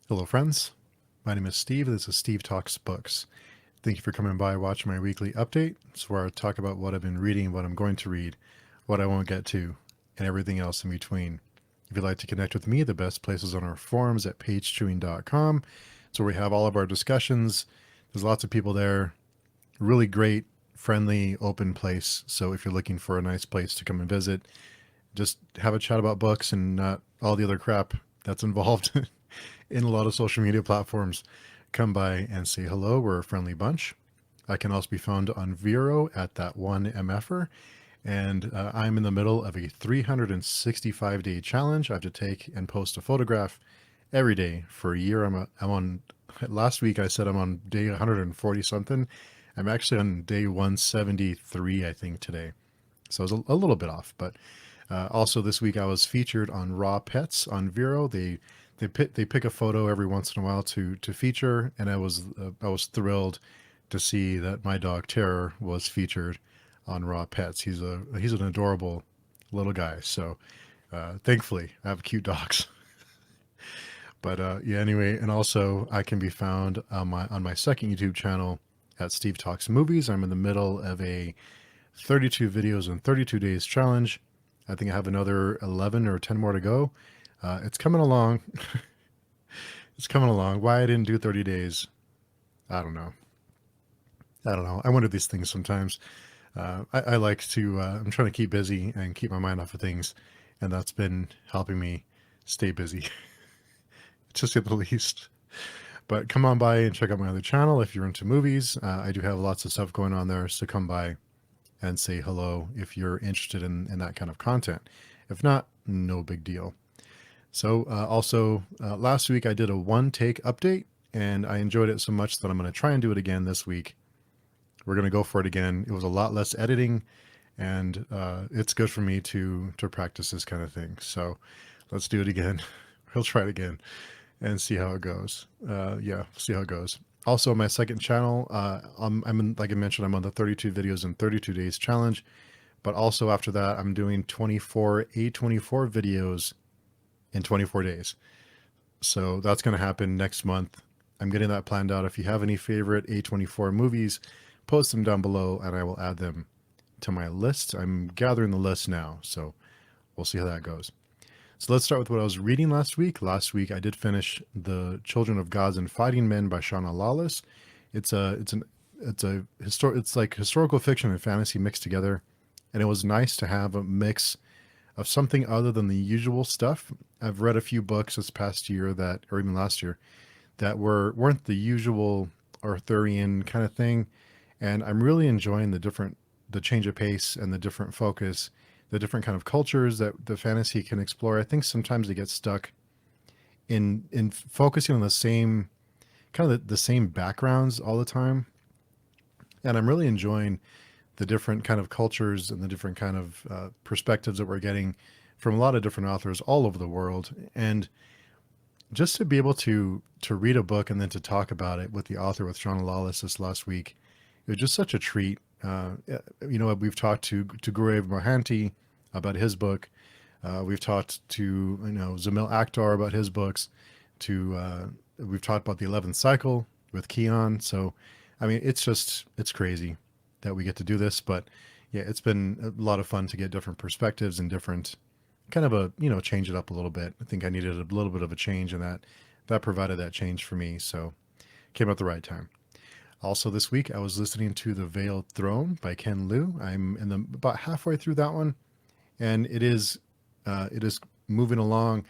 Hello, friends. My name is Steve. This is Steve Talks Books. Thank you for coming by, watching my weekly update. It's where I talk about what I've been reading, what I'm going to read, what I won't get to, and everything else in between. If you'd like to connect with me, the best places on our forums at pagechewing.com. It's where we have all of our discussions. There's lots of people there. Really great, friendly, open place. So if you're looking for a nice place to come and visit, just have a chat about books and not all the other crap that's involved in a lot of social media platforms. Come by and say hello. We're a friendly bunch. I can also be found on Vero at that one MFer. And I'm in the middle of a 365-day challenge. I have to take and post a photograph every day for a year. I'm on, last week I said I'm on day 140 something. I'm actually on day 173, I think, today. So I was a little bit off, but also this week I was featured on Raw Pets on Vero. They pick a photo every once in a while to feature, and I was thrilled to see that my dog Terror was featured on Raw Pets. He's an adorable little guy. So thankfully I have cute dogs. But yeah, anyway, and also I can be found on my second YouTube channel at Steve Talks Movies. I'm in the middle of a 32 videos in 32 days challenge. I think I have another 11 or 10 more to go. It's coming along. It's coming along. Why I didn't do 30 days, I don't know. I don't know. I wonder these things sometimes. I like to, I'm trying to keep busy and keep my mind off of things. And that's been helping me stay busy, to say the least. But come on by and check out my other channel if you're into movies. I do have lots of stuff going on there. So come by and say hello if you're interested in that kind of content. If not, no big deal. So also last week I did a one take update and I enjoyed it so much that I'm going to try and do it again this week. We're going to go for it again. It was a lot less editing and it's good for me to practice this kind of thing. So let's do it again. We'll try it again and see how it goes. Yeah, see how it goes. Also, my second channel, I'm in, like I mentioned, I'm on the 32 videos in 32 days challenge. But also after that, I'm doing 24 A24 videos in 24 days. So that's going to happen next month. I'm getting that planned out. If you have any favorite A24 movies, post them down below and I will add them to my list. I'm gathering the list now, so we'll see how that goes. So let's start with what I was reading last week. Last week I did finish The Children of Gods and Fighting Men by Shauna Lawless. It's like historical fiction and fantasy mixed together, and it was nice to have a mix of something other than the usual stuff. I've read a few books this past year that, or even last year, that weren't the usual Arthurian kind of thing, and I'm really enjoying the change of pace and the different focus, the different kind of cultures that the fantasy can explore. I think sometimes they get stuck in focusing on the same kind of the same backgrounds all the time, and I'm really enjoying the different kind of cultures and the different kind of perspectives that we're getting from a lot of different authors all over the world. And just to be able to read a book and then to talk about it with the author, with Shauna Lawless this last week, it was just such a treat. We've talked to Gaurav Mohanty about his book. We've talked to Zamil Akhtar about his books. We've talked about the 11th Cycle with Keon. So, I mean, it's crazy that we get to do this, but yeah, it's been a lot of fun to get different perspectives and different kind of change it up a little bit. I think I needed a little bit of a change, and that provided that change for me. So came at the right time. Also this week, I was listening to The Veiled Throne by Ken Liu. I'm about halfway through that one, and it is moving along.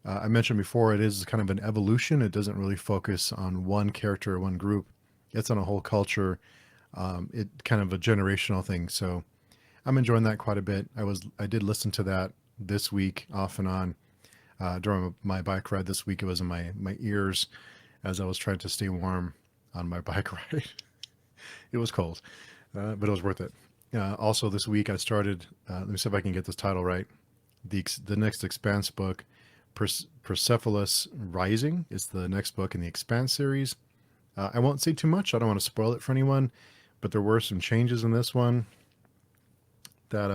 I mentioned before, it is kind of an evolution. It doesn't really focus on one character or one group. It's on a whole culture. It kind of a generational thing. So I'm enjoying that quite a bit. I did listen to that this week off and on during my bike ride this week. It was in my ears as I was trying to stay warm on my bike ride. It was cold, but it was worth it. Also this week I started, let me see if I can get this title right. The next Expanse book, Persepolis Rising, is the next book in the Expanse series. I won't say too much. I don't want to spoil it for anyone, but there were some changes in this one that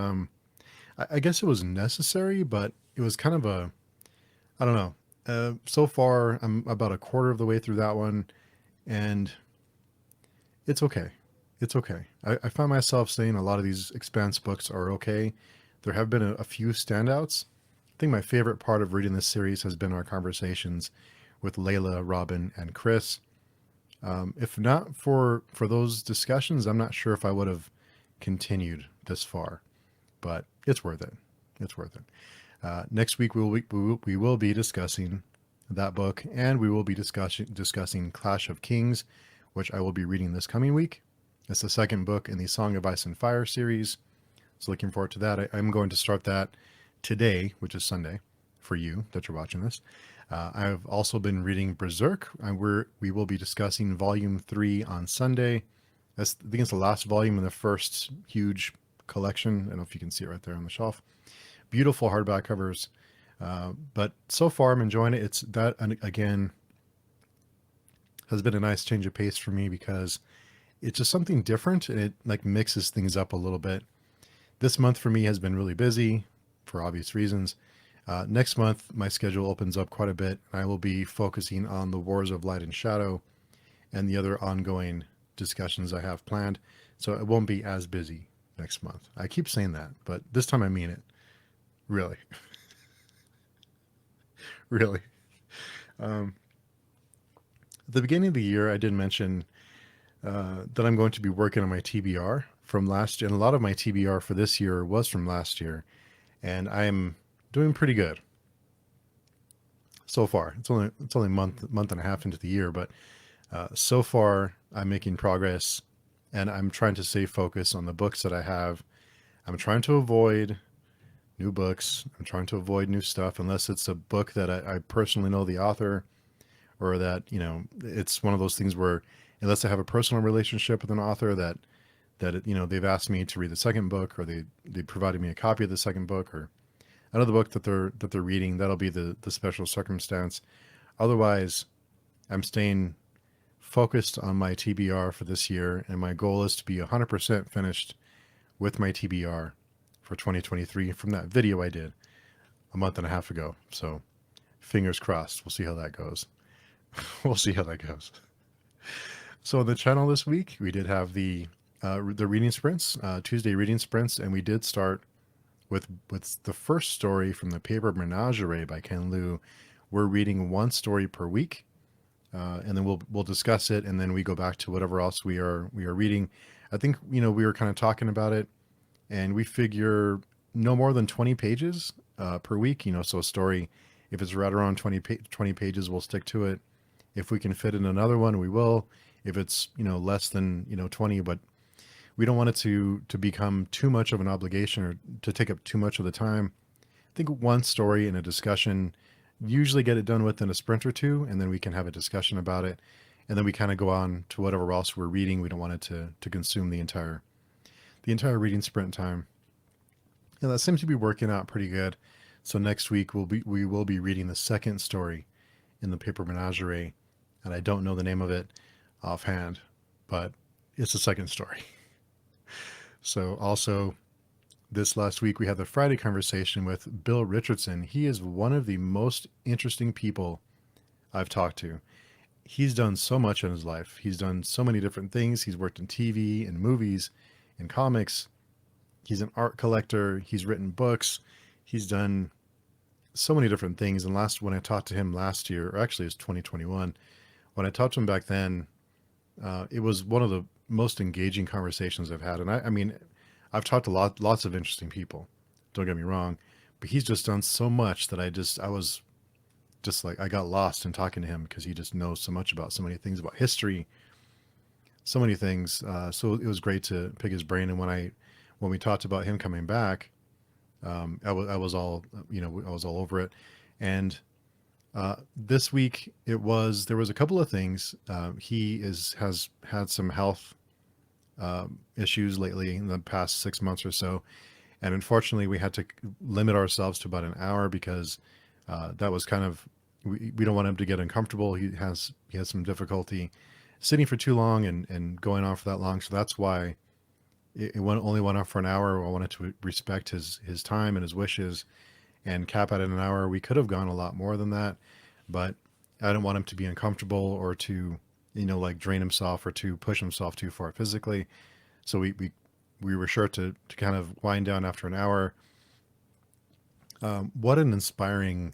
I guess it was necessary, but it was kind of I don't know. So far, I'm about a quarter of the way through that one, and it's okay. It's okay. I find myself saying a lot of these expanse books are okay. There have been a few standouts. I think my favorite part of reading this series has been our conversations with Layla, Robin, and Chris. If not for those discussions, I'm not sure if I would have continued this far, but it's worth it. It's worth it. Next week we will be discussing that book, and we will be discussing Clash of Kings, which I will be reading this coming week. It's the second book in the Song of Ice and Fire series. So looking forward to that. I'm going to start that today, which is Sunday, for you that you're watching this. I've also been reading Berserk. We will be discussing Volume 3 on Sunday. I think it's the last volume in the first huge collection. I don't know if you can see it right there on the shelf. Beautiful hardback covers. But so far I'm enjoying it. It's that, and again, has been a nice change of pace for me because it's just something different, and it like mixes things up a little bit. This month for me has been really busy for obvious reasons. Next month, my schedule opens up quite a bit. I will be focusing on the Wars of Light and Shadow and the other ongoing discussions I have planned. So it won't be as busy next month. I keep saying that, but this time I mean it. Really. Really. Um, at the beginning of the year, I did mention that I'm going to be working on my TBR from last year. And a lot of my TBR for this year was from last year. And I am doing pretty good so far. It's only a month and a half into the year, but so far I'm making progress, and I'm trying to stay focused on the books that I have. I'm trying to avoid new books. I'm trying to avoid new stuff unless it's a book that I personally know the author, or that, it's one of those things where unless I have a personal relationship with an author that they've asked me to read the second book, or they provided me a copy of the second book, or another book that they're reading, that'll be the special circumstance. Otherwise, I'm staying focused on my TBR for this year, and my goal is to be 100% finished with my TBR for 2023 from that video I did a month and a half ago. So fingers crossed. We'll see how that goes. We'll see how that goes. So on the channel this week, we did have the reading sprints, Tuesday reading sprints, and we did start with the first story from the Paper Menagerie by Ken Liu. We're reading one story per week, and then we'll discuss it, and then we go back to whatever else we are reading. I think we were kind of talking about it, and we figure no more than 20 pages per week. So a story, if it's right around 20 pages, we'll stick to it. If we can fit in another one, we will. If it's less than 20, but we don't want it to become too much of an obligation or to take up too much of the time. I think one story in a discussion, usually get it done within a sprint or two, and then we can have a discussion about it, and then we kind of go on to whatever else we're reading. We don't want it to consume the entire reading sprint time. And that seems to be working out pretty good. So next week we will be reading the second story in the Paper Menagerie, and I don't know the name of it offhand, but it's the second story. So also this last week we had the Friday conversation with Bill Richardson. He is one of the most interesting people I've talked to. He's done so much in his life. He's done so many different things. He's worked in TV and movies and comics. He's an art collector. He's written books. He's done so many different things. And when I talked to him last year, or actually it's 2021, when I talked to him back then, it was one of the most engaging conversations I've had. And I mean, I've talked to lots of interesting people, don't get me wrong, but he's just done so much that I was just like, I got lost in talking to him because he just knows so much about so many things, about history, so many things. So it was great to pick his brain. And when we talked about him coming back, I was all over it. And this week there was a couple of things. He has had some health issues lately in the past 6 months or so, and unfortunately we had to limit ourselves to about an hour because that was kind of, we don't want him to get uncomfortable. He has some difficulty sitting for too long and going on for that long, so that's why only went on for an hour. I wanted to respect his time and his wishes and cap at an hour. We could have gone a lot more than that, but I don't want him to be uncomfortable or to, like drain himself or to push himself too far physically. So we were sure to kind of wind down after an hour. What an inspiring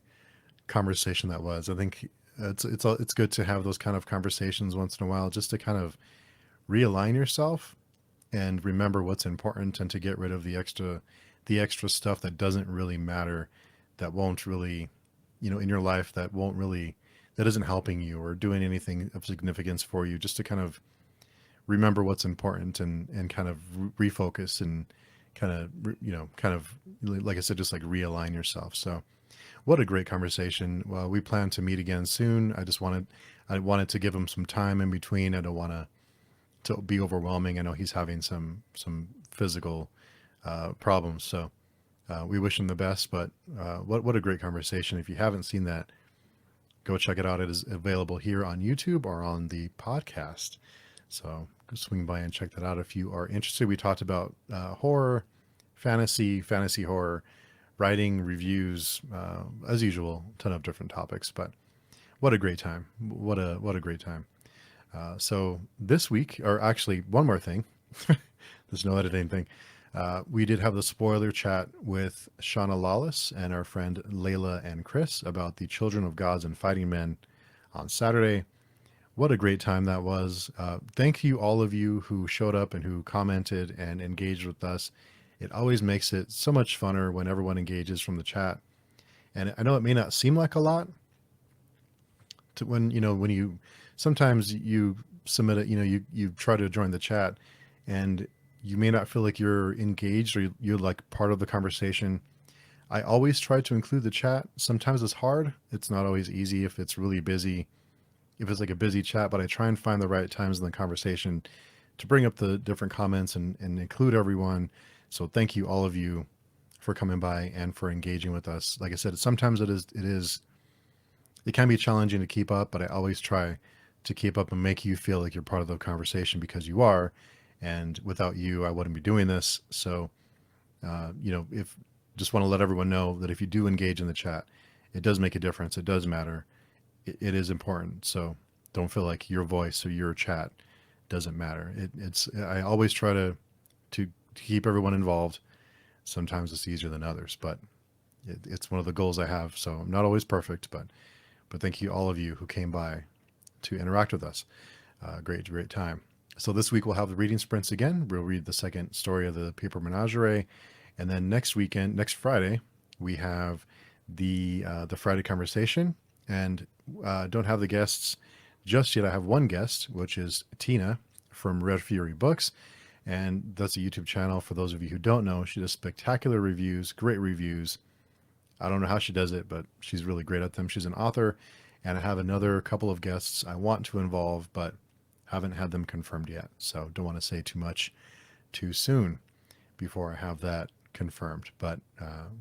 conversation that was. I think it's good to have those kind of conversations once in a while, just to kind of realign yourself and remember what's important, and to get rid of the extra stuff that doesn't really matter, that won't really, in your life, that isn't helping you or doing anything of significance for you, just to kind of remember what's important, and kind of refocus, and kind of like I said, just like realign yourself. So what a great conversation. Well, we plan to meet again soon. I wanted to give him some time in between. I don't want to be overwhelming. I know he's having some physical problems, so we wish him the best. But what a great conversation! If you haven't seen that, go check it out. It is available here on YouTube or on the podcast. So go swing by and check that out if you are interested. We talked about horror, fantasy horror, writing, reviews, as usual, a ton of different topics. But what a great time! What a great time! So this week, or actually one more thing, there's no editing thing. We did have the spoiler chat with Shauna Lawless and our friend Layla and Chris about the Children of Gods and Fighting Men on Saturday. What a great time that was. Thank you, all of you who showed up and who commented and engaged with us. It always makes it so much funner when everyone engages from the chat. And I know it may not seem like a lot to when you sometimes you submit it, you try to join the chat, and you may not feel like you're engaged or you're like part of the conversation. I always try to include the chat. Sometimes it's hard. It's not always easy if it's really busy, if it's like a busy chat, but I try and find the right times in the conversation to bring up the different comments and include everyone. So thank you, all of you, for coming by and for engaging with us. Like I said, sometimes it can be challenging to keep up, but I always try to keep up and make you feel like you're part of the conversation, because you are. And without you, I wouldn't be doing this. So, if just want to let everyone know that if you do engage in the chat, it does make a difference. It does matter. It is important. So don't feel like your voice or your chat doesn't matter. I always try to keep everyone involved. Sometimes it's easier than others, but it's one of the goals I have. So I'm not always perfect, but thank you, all of you who came by to interact with us. Great time. So this week we'll have the reading sprints again. We'll read the second story of the Paper Menagerie, and then next Friday, we have the Friday conversation. And don't have the guests just yet. I have one guest, which is Tina from Red Fury Books, and that's a YouTube channel. For those of you who don't know, she does spectacular reviews, great reviews. I don't know how she does it, but she's really great at them. She's an author, and I have another couple of guests I want to involve, but haven't had them confirmed yet. So don't want to say too much too soon before I have that confirmed. But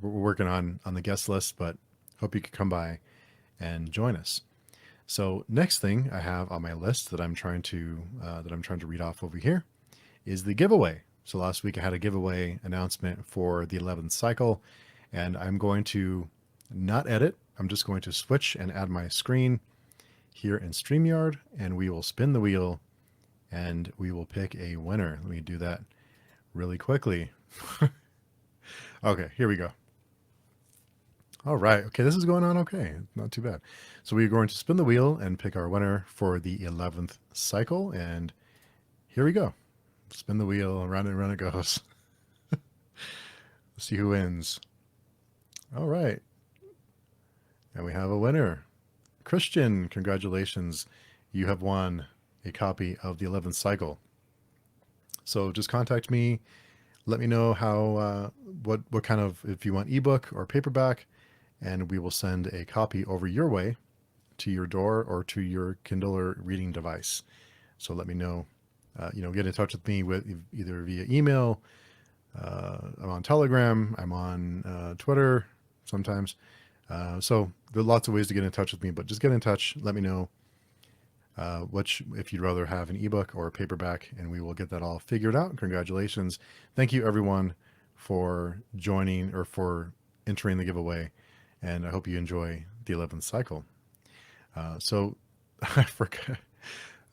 we're working on the guest list, but hope you could come by and join us. So next thing I have on my list that I'm trying to read off over here is the giveaway. So last week I had a giveaway announcement for the 11th cycle, and I'm going to not edit. I'm just going to switch and add my screen here in StreamYard, and we will spin the wheel and we will pick a winner. Let me do that really quickly. Okay, here we go. All right. Okay, this is going on okay. Not too bad. So we're going to spin the wheel and pick our winner for the 11th cycle, and here we go. Spin the wheel, around and around it goes. Let's see who wins. All right. And we have a winner. Christian, congratulations. You have won a copy of the 11th cycle. So just contact me. Let me know how, what kind of, if you want ebook or paperback, and we will send a copy over your way to your door or to your Kindle or reading device. So let me know. Get in touch with me with either via email. I'm on Telegram. I'm on Twitter sometimes. So there are lots of ways to get in touch with me, but just get in touch. Let me know if you'd rather have an ebook or a paperback, and we will get that all figured out. Congratulations. Thank you, everyone, for joining or for entering the giveaway, and I hope you enjoy the 11th cycle. So I forgot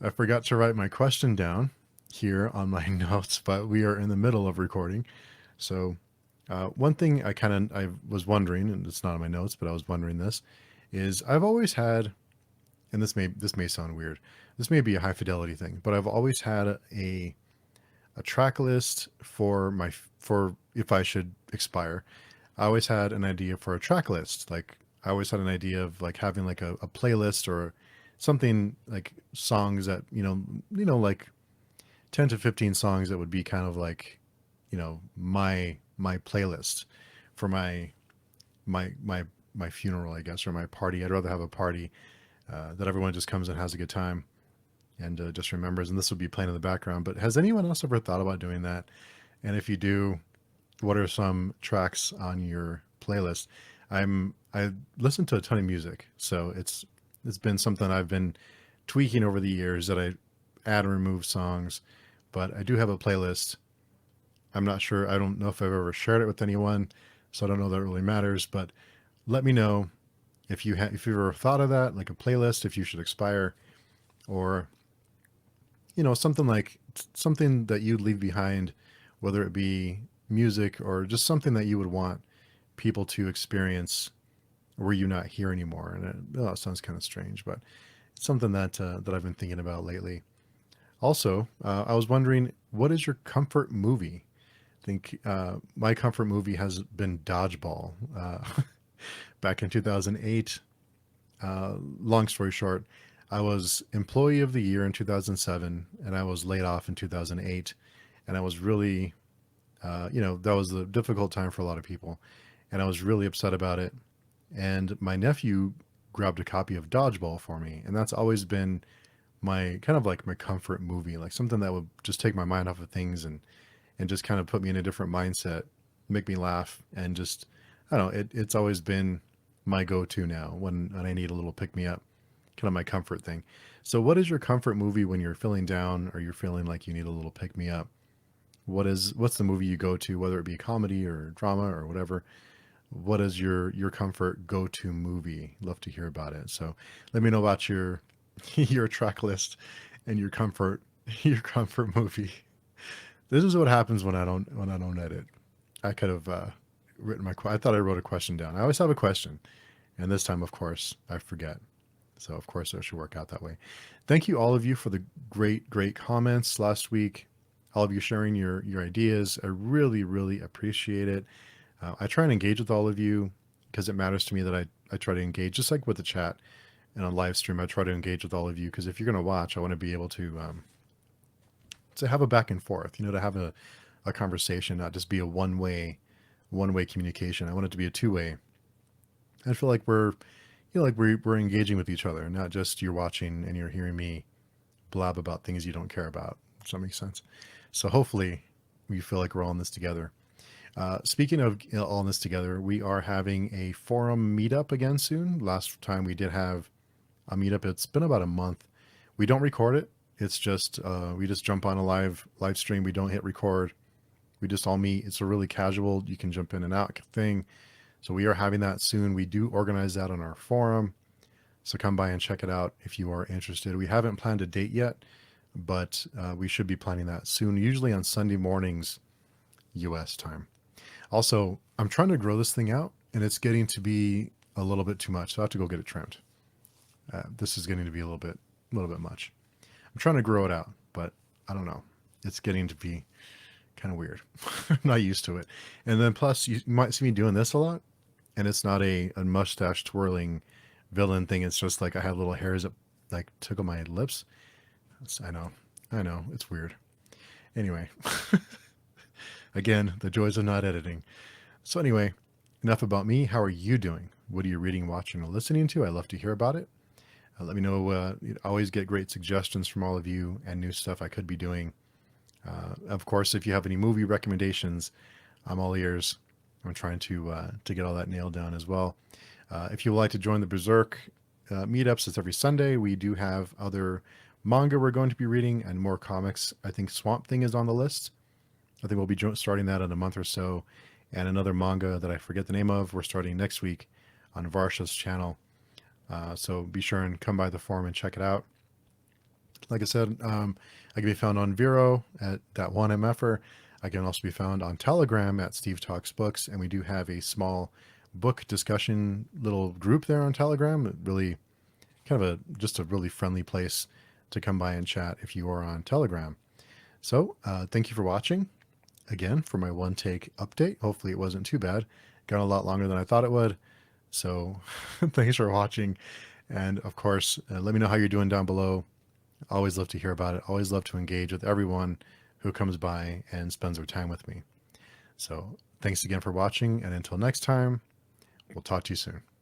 I forgot to write my question down here on my notes, but we are in the middle of recording. So one thing I was wondering, and it's not on my notes, but I was wondering this, is I've always had, and this may sound weird, this may be a high fidelity thing, but I've always had a track list for if I should expire. I always had an idea for a track list. Like I always had an idea of like having like a playlist or something like songs that, like 10 to 15 songs that would be kind of like, my playlist for my funeral, I guess, or my party. I'd rather have a party that everyone just comes and has a good time and just remembers, and this would be playing in the background. But has anyone else ever thought about doing that? And if you do, what are some tracks on your playlist? I listen to a ton of music, so it's been something I've been tweaking over the years that I add and remove songs, but I do have a playlist. I'm not sure. I don't know if I've ever shared it with anyone, so I don't know that it really matters. But let me know if you've ever thought of that, like a playlist, if you should expire, or something that you'd leave behind, whether it be music or just something that you would want people to experience were you not here anymore. And it sounds kind of strange, but it's something that I've been thinking about lately. Also, I was wondering, what is your comfort movie? I think my comfort movie has been Dodgeball. Back in 2008. Long story short, I was Employee of the Year in 2007, and I was laid off in 2008. And I was really, that was a difficult time for a lot of people. And I was really upset about it. And my nephew grabbed a copy of Dodgeball for me. And that's always been my kind of like my comfort movie, like something that would just take my mind off of things and just kind of put me in a different mindset, make me laugh, and just, I don't know, it's always been my go-to now when I need a little pick-me-up, kind of my comfort thing. So what is your comfort movie when you're feeling down or you're feeling like you need a little pick-me-up? What's the movie you go to, whether it be comedy or drama or whatever? What is your comfort go-to movie? Love to hear about it. So let me know about your your track list and your comfort movie. This is what happens when I don't edit. I could have I thought I wrote a question down. I always have a question, and this time, of course, I forget. So, of course, it should work out that way. Thank you, all of you, for the great comments last week. All of you sharing your ideas. I really, really appreciate it. I try and engage with all of you because it matters to me that I try to engage, just like with the chat and on live stream. I try to engage with all of you because if you're going to watch, I want to be able to have a back and forth, to have a conversation, not just be a one way communication. I want it to be a two-way. I feel like we're engaging with each other, not just you're watching and you're hearing me blab about things you don't care about. Does that make sense? So hopefully we feel like we're all in this together. Speaking of all in this together, we are having a forum meetup again soon. Last time we did have a meetup, it's been about a month. We don't record it. It's just we just jump on a live stream. We don't hit record. We just all meet. It's a really casual, you can jump in and out thing. So we are having that soon. We do organize that on our forum. So come by and check it out if you are interested. We haven't planned a date yet, but we should be planning that soon, usually on Sunday mornings, US time. Also, I'm trying to grow this thing out, and it's getting to be a little bit too much. So I have to go get it trimmed. This is getting to be a little bit much. I'm trying to grow it out, but I don't know. It's getting to be kind of weird. I'm not used to it. And then plus you might see me doing this a lot, and it's not a mustache twirling villain thing. It's just like I have little hairs that like tickle my lips. I know. It's weird. Anyway, again, the joys of not editing. So anyway, enough about me. How are you doing? What are you reading, watching, or listening to? I love to hear about it. Let me know. I always get great suggestions from all of you and new stuff I could be doing. Of course, if you have any movie recommendations, I'm all ears. I'm trying to get all that nailed down as well. If you would like to join the Berserk meetups, it's every Sunday. We do have other manga we're going to be reading and more comics. I think Swamp Thing is on the list. I think we'll be starting that in a month or so. And another manga that I forget the name of, we're starting next week on Varsha's channel. So be sure and come by the forum and check it out. Like I said, I can be found on Vero at that one MFer. I can also be found on Telegram at Steve Talks Books, and we do have a small book discussion little group there on Telegram. Really, kind of just a really friendly place to come by and chat if you are on Telegram. So, thank you for watching again for my one take update. Hopefully, it wasn't too bad. Got a lot longer than I thought it would. So, thanks for watching, and of course, let me know how you're doing down below. Always love to hear about it. Always love to engage with everyone who comes by and spends their time with me. So thanks again for watching, and until next time, we'll talk to you soon.